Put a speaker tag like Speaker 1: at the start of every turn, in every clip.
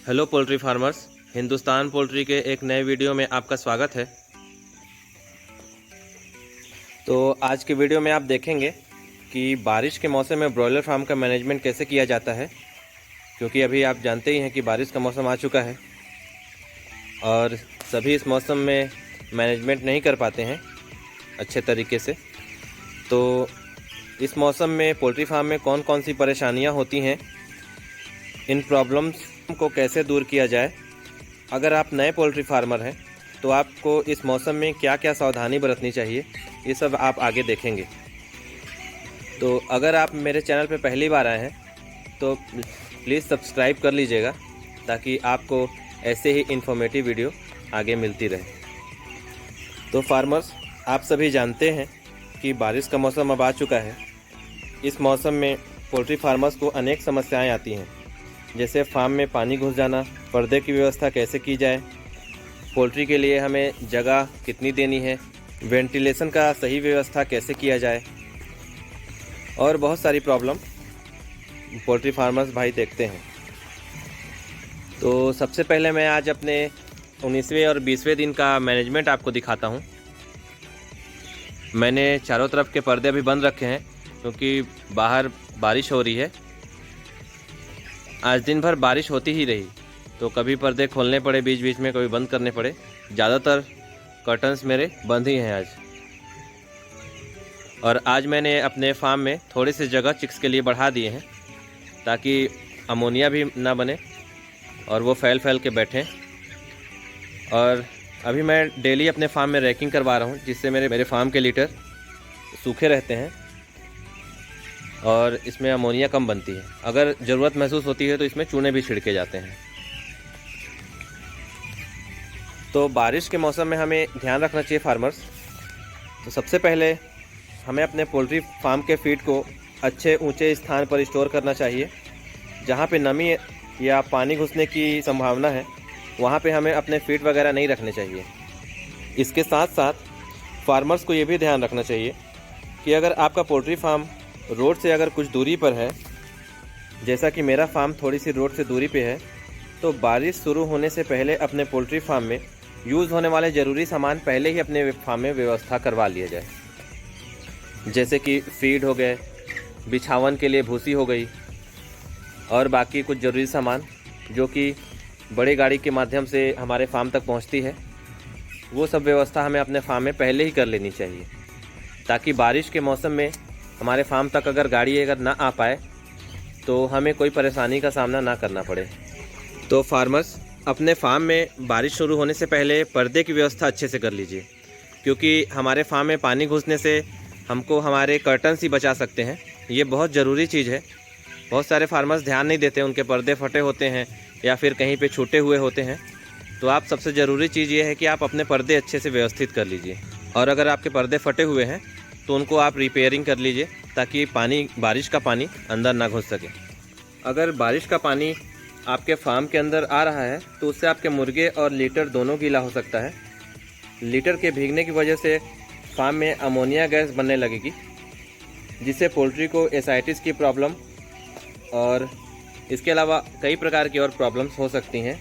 Speaker 1: Hello poultry farmers, Hindustan poultry के एक नए वीडियो में आपका स्वागत है। तो आज के वीडियो में आप देखेंगे कि बारिश के मौसम में ब्रॉयलर फार्म का मैनेजमेंट कैसे किया जाता है, क्योंकि अभी आप जानते ही हैं कि बारिश का मौसम आ चुका है और सभी इस मौसम में मैनेजमेंट नहीं कर पाते हैं अच्छे तरीके से। तो इस मौसम में पोल्ट्री फार्म में कौन कौन सी परेशानियां होती हैं, इन प्रॉब्लम्स को कैसे दूर किया जाए। अगर आप नए पोल्ट्री फार्मर हैं तो आपको इस मौसम में क्या क्या सावधानी बरतनी चाहिए, ये सब आप आगे देखेंगे। तो अगर आप मेरे चैनल पर पहली बार आए हैं तो प्लीज़ सब्सक्राइब कर लीजिएगा, ताकि आपको ऐसे ही इन्फॉर्मेटिव वीडियो आगे मिलती रहे। तो फार्मर्स, आप सभी जानते हैं कि बारिश का मौसम अब आ चुका है। इस मौसम में पोल्ट्री फार्मर्स को अनेक समस्याएं आती हैं, जैसे फार्म में पानी घुस जाना, पर्दे की व्यवस्था कैसे की जाए, पोल्ट्री के लिए हमें जगह कितनी देनी है, वेंटिलेशन का सही व्यवस्था कैसे किया जाए, और बहुत सारी प्रॉब्लम पोल्ट्री फार्मर्स भाई देखते हैं। तो सबसे पहले मैं आज अपने 19वें और 20वें दिन का मैनेजमेंट आपको दिखाता हूं। मैंने चारों तरफ के पर्दे अभी बंद रखे हैं क्योंकि बाहर बारिश हो रही है। आज दिन भर बारिश होती ही रही, तो कभी पर्दे खोलने पड़े बीच बीच में, कभी बंद करने पड़े। ज़्यादातर कर्टन्स मेरे बंद ही हैं आज। और आज मैंने अपने फार्म में थोड़ी सी जगह चिक्स के लिए बढ़ा दिए हैं, ताकि अमोनिया भी ना बने और वो फैल के बैठें। और अभी मैं डेली अपने फार्म में रैकिंग करवा रहा हूँ, जिससे मेरे फार्म के लीटर सूखे रहते हैं और इसमें अमोनिया कम बनती है। अगर ज़रूरत महसूस होती है तो इसमें चूने भी छिड़के जाते हैं। तो बारिश के मौसम में हमें ध्यान रखना चाहिए फार्मर्स। तो सबसे पहले हमें अपने पोल्ट्री फार्म के फीड को अच्छे ऊंचे स्थान पर स्टोर करना चाहिए। जहाँ पे नमी या पानी घुसने की संभावना है, वहाँ पे हमें अपने फीड वगैरह नहीं रखने चाहिए। इसके साथ साथ फार्मर्स को ये भी ध्यान रखना चाहिए कि अगर आपका पोल्ट्री फार्म रोड से अगर कुछ दूरी पर है, जैसा कि मेरा फार्म थोड़ी सी रोड से दूरी पे है, तो बारिश शुरू होने से पहले अपने पोल्ट्री फार्म में यूज़ होने वाले ज़रूरी सामान पहले ही अपने फार्म में व्यवस्था करवा लिया जाए। जैसे कि फीड हो गए, बिछावन के लिए भूसी हो गई, और बाकी कुछ ज़रूरी सामान जो कि बड़ी गाड़ी के माध्यम से हमारे फार्म तक पहुंचती है, वो सब व्यवस्था हमें अपने फार्म में पहले ही कर लेनी चाहिए, ताकि बारिश के मौसम में हमारे फार्म तक अगर गाड़ी अगर ना आ पाए तो हमें कोई परेशानी का सामना ना करना पड़े। तो फार्मर्स, अपने फार्म में बारिश शुरू होने से पहले पर्दे की व्यवस्था अच्छे से कर लीजिए, क्योंकि हमारे फार्म में पानी घुसने से हमको हमारे कर्टन्स ही बचा सकते हैं। ये बहुत ज़रूरी चीज़ है। बहुत सारे फार्मर्स ध्यान नहीं देते, उनके पर्दे फटे होते हैं या फिर कहीं पे छूटे हुए होते हैं। तो आप सबसे ज़रूरी चीज़ ये है कि आप अपने पर्दे अच्छे से व्यवस्थित कर लीजिए, और अगर आपके पर्दे फटे हुए हैं तो उनको आप रिपेयरिंग कर लीजिए, ताकि बारिश का पानी अंदर ना घुस सके। अगर बारिश का पानी आपके फार्म के अंदर आ रहा है तो उससे आपके मुर्गे और लीटर दोनों गीला हो सकता है। लीटर के भीगने की वजह से फार्म में अमोनिया गैस बनने लगेगी, जिससे पोल्ट्री को एसाइटिस की प्रॉब्लम और इसके अलावा कई प्रकार की और प्रॉब्लम्स हो सकती हैं,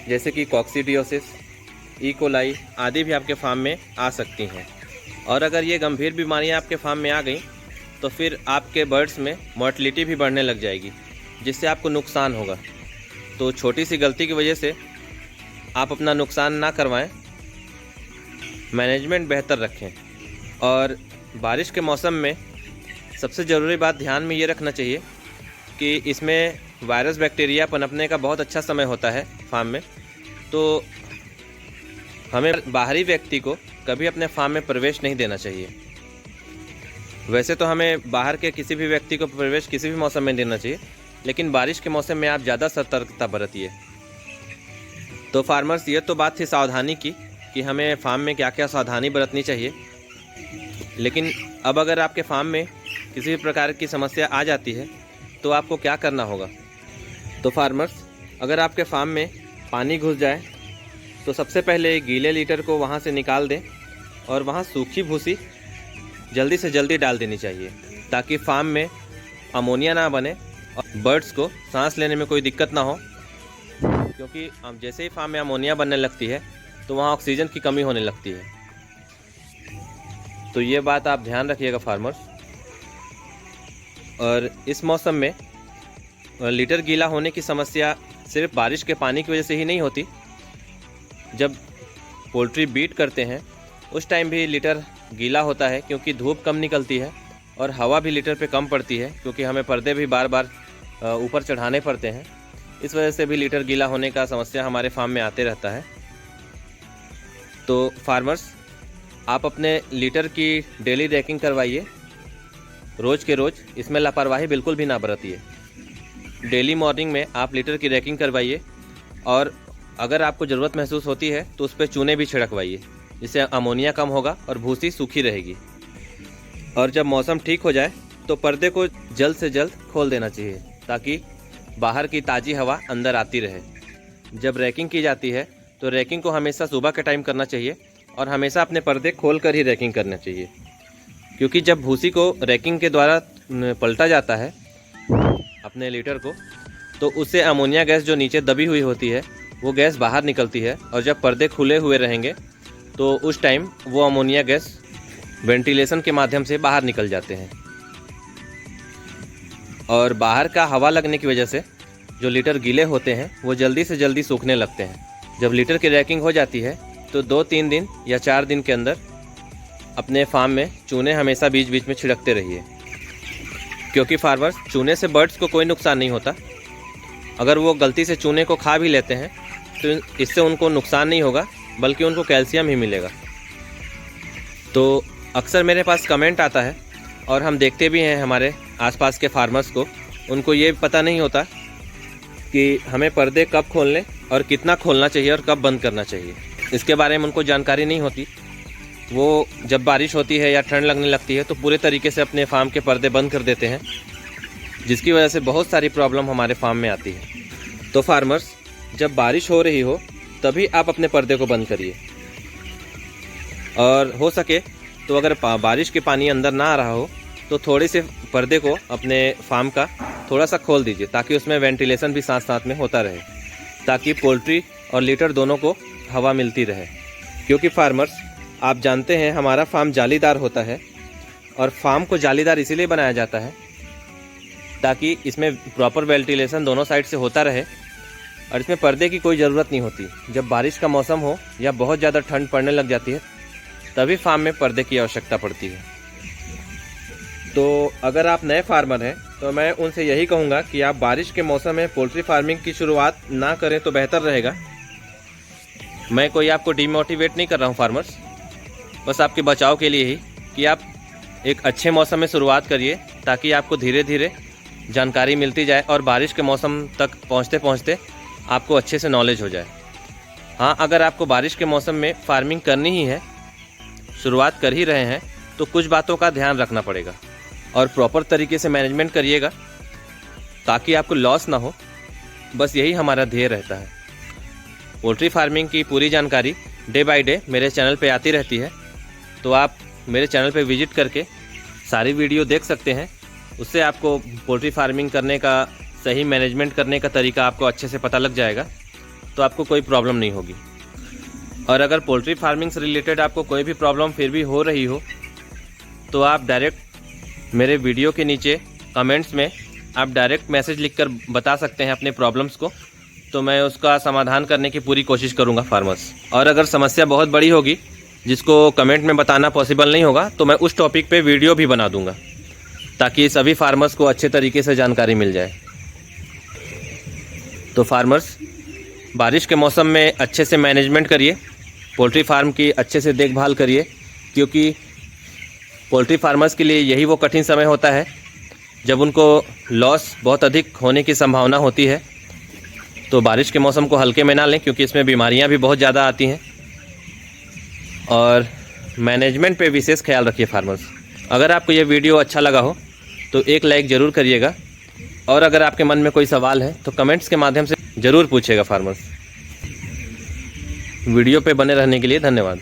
Speaker 1: जैसे कि कॉक्सीडियोसिस, ई कोलाई आदि भी आपके फार्म में आ सकती हैं। और अगर ये गंभीर बीमारियां आपके फार्म में आ गई तो फिर आपके बर्ड्स में मोर्टलिटी भी बढ़ने लग जाएगी, जिससे आपको नुकसान होगा। तो छोटी सी गलती की वजह से आप अपना नुकसान ना करवाएं, मैनेजमेंट बेहतर रखें। और बारिश के मौसम में सबसे ज़रूरी बात ध्यान में ये रखना चाहिए कि इसमें वायरस बैक्टीरिया पनपने का बहुत अच्छा समय होता है फार्म में। तो हमें बाहरी व्यक्ति को कभी अपने फार्म में प्रवेश नहीं देना चाहिए। वैसे तो हमें बाहर के किसी भी व्यक्ति को प्रवेश किसी भी मौसम में देना चाहिए, लेकिन बारिश के मौसम में आप ज़्यादा सतर्कता बरतिए। तो फार्मर्स, ये तो बात थी सावधानी की कि हमें फार्म में क्या क्या सावधानी बरतनी चाहिए। लेकिन अब अगर आपके फार्म में किसी भी प्रकार की समस्या आ जाती है तो आपको क्या करना होगा। तो फार्मर्स, अगर आपके फार्म में पानी घुस जाए तो सबसे पहले गीले लीटर को वहाँ से निकाल दें और वहाँ सूखी भूसी जल्दी से जल्दी डाल देनी चाहिए, ताकि फार्म में अमोनिया ना बने और बर्ड्स को सांस लेने में कोई दिक्कत ना हो। क्योंकि जैसे ही फार्म में अमोनिया बनने लगती है तो वहाँ ऑक्सीजन की कमी होने लगती है। तो ये बात आप ध्यान रखिएगा फार्मर्स। और इस मौसम में लीटर गीला होने की समस्या सिर्फ बारिश के पानी की वजह से ही नहीं होती। जब पोल्ट्री बीट करते हैं उस टाइम भी लीटर गीला होता है, क्योंकि धूप कम निकलती है और हवा भी लीटर पे कम पड़ती है, क्योंकि हमें पर्दे भी बार बार ऊपर चढ़ाने पड़ते हैं। इस वजह से भी लीटर गीला होने का समस्या हमारे फार्म में आते रहता है। तो फार्मर्स, आप अपने लीटर की डेली रैकिंग करवाइए रोज़ के रोज़। इसमें लापरवाही बिल्कुल भी ना बरतिए। डेली मॉर्निंग में आप लीटर की रैकिंग करवाइए और अगर आपको ज़रूरत महसूस होती है तो उस पर चूने भी छिड़कवाइए, जिससे अमोनिया कम होगा और भूसी सूखी रहेगी। और जब मौसम ठीक हो जाए तो पर्दे को जल्द से जल्द खोल देना चाहिए, ताकि बाहर की ताज़ी हवा अंदर आती रहे। जब रैकिंग की जाती है तो रैकिंग को हमेशा सुबह के टाइम करना चाहिए और हमेशा अपने पर्दे खोल कर ही रैकिंग करना चाहिए, क्योंकि जब भूसी को रैकिंग के द्वारा पलटा जाता है अपने लीटर को, तो उससे अमोनिया गैस जो नीचे दबी हुई होती है वो गैस बाहर निकलती है। और जब पर्दे खुले हुए रहेंगे तो उस टाइम वो अमोनिया गैस वेंटिलेशन के माध्यम से बाहर निकल जाते हैं और बाहर का हवा लगने की वजह से जो लीटर गीले होते हैं वो जल्दी से जल्दी सूखने लगते हैं। जब लीटर की रैकिंग हो जाती है तो 2-3 दिन या 4 दिन के अंदर अपने फार्म में चूने हमेशा बीच बीच में छिड़कते रहिए, क्योंकि फार्मर्स, चूने से बर्ड्स को कोई नुकसान नहीं होता। अगर वो गलती से चूने को खा भी लेते हैं तो इससे उनको नुकसान नहीं होगा, बल्कि उनको कैल्शियम ही मिलेगा। तो अक्सर मेरे पास कमेंट आता है और हम देखते भी हैं हमारे आसपास के फार्मर्स को, उनको ये पता नहीं होता कि हमें पर्दे कब खोलने और कितना खोलना चाहिए और कब बंद करना चाहिए। इसके बारे में उनको जानकारी नहीं होती। वो जब बारिश होती है या ठंड लगने लगती है तो पूरे तरीके से अपने फार्म के पर्दे बंद कर देते हैं, जिसकी वजह से बहुत सारी प्रॉब्लम हमारे फार्म में आती है। तो फार्मर्स, जब बारिश हो रही हो तभी आप अपने पर्दे को बंद करिए, और हो सके तो अगर बारिश के पानी अंदर ना आ रहा हो तो थोड़े से पर्दे को अपने फार्म का थोड़ा सा खोल दीजिए, ताकि उसमें वेंटिलेशन भी साथ साथ में होता रहे, ताकि पोल्ट्री और लीटर दोनों को हवा मिलती रहे। क्योंकि फार्मर्स, आप जानते हैं हमारा फार्म जालीदार होता है, और फार्म को जालीदार इसीलिए बनाया जाता है ताकि इसमें प्रॉपर वेंटिलेशन दोनों साइड से होता रहे और इसमें पर्दे की कोई ज़रूरत नहीं होती। जब बारिश का मौसम हो या बहुत ज़्यादा ठंड पड़ने लग जाती है तभी फार्म में पर्दे की आवश्यकता पड़ती है। तो अगर आप नए फार्मर हैं तो मैं उनसे यही कहूँगा कि आप बारिश के मौसम में पोल्ट्री फार्मिंग की शुरुआत ना करें तो बेहतर रहेगा। मैं कोई आपको डिमोटिवेट नहीं कर रहा हूँ फार्मर्स, बस आपके बचाव के लिए ही कि आप एक अच्छे मौसम में शुरुआत करिए, ताकि आपको धीरे धीरे जानकारी मिलती जाए और बारिश के मौसम तक पहुँचते पहुँचते आपको अच्छे से नॉलेज हो जाए। हाँ, अगर आपको बारिश के मौसम में फार्मिंग करनी ही है, शुरुआत कर ही रहे हैं, तो कुछ बातों का ध्यान रखना पड़ेगा और प्रॉपर तरीके से मैनेजमेंट करिएगा ताकि आपको लॉस ना हो। बस यही हमारा ध्येय रहता है। पोल्ट्री फार्मिंग की पूरी जानकारी डे बाय डे मेरे चैनल पे आती रहती है, तो आप मेरे चैनल पे विजिट करके सारी वीडियो देख सकते हैं। उससे आपको पोल्ट्री फार्मिंग करने का, सही मैनेजमेंट करने का तरीका आपको अच्छे से पता लग जाएगा, तो आपको कोई प्रॉब्लम नहीं होगी। और अगर पोल्ट्री फार्मिंग से रिलेटेड आपको कोई भी प्रॉब्लम फिर भी हो रही हो तो आप डायरेक्ट मेरे वीडियो के नीचे कमेंट्स में आप डायरेक्ट मैसेज लिखकर बता सकते हैं अपने प्रॉब्लम्स को, तो मैं उसका समाधान करने की पूरी कोशिश करूंगा फार्मर्स। और अगर समस्या बहुत बड़ी होगी जिसको कमेंट में बताना पॉसिबल नहीं होगा तो मैं उस टॉपिक पे वीडियो भी बना दूंगा, ताकि सभी फार्मर्स को अच्छे तरीके से जानकारी मिल जाए। तो फार्मर्स, बारिश के मौसम में अच्छे से मैनेजमेंट करिए, पोल्ट्री फार्म की अच्छे से देखभाल करिए, क्योंकि पोल्ट्री फार्मर्स के लिए यही वो कठिन समय होता है जब उनको लॉस बहुत अधिक होने की संभावना होती है। तो बारिश के मौसम को हल्के में ना लें, क्योंकि इसमें बीमारियां भी बहुत ज़्यादा आती हैं। और मैनेजमेंट पे विशेष ख्याल रखिए फार्मर्स। अगर आपको ये वीडियो अच्छा लगा हो तो एक लाइक ज़रूर करिएगा, और अगर आपके मन में कोई सवाल है तो कमेंट्स के माध्यम से ज़रूर पूछिएगा फार्मर्स। वीडियो पे बने रहने के लिए धन्यवाद।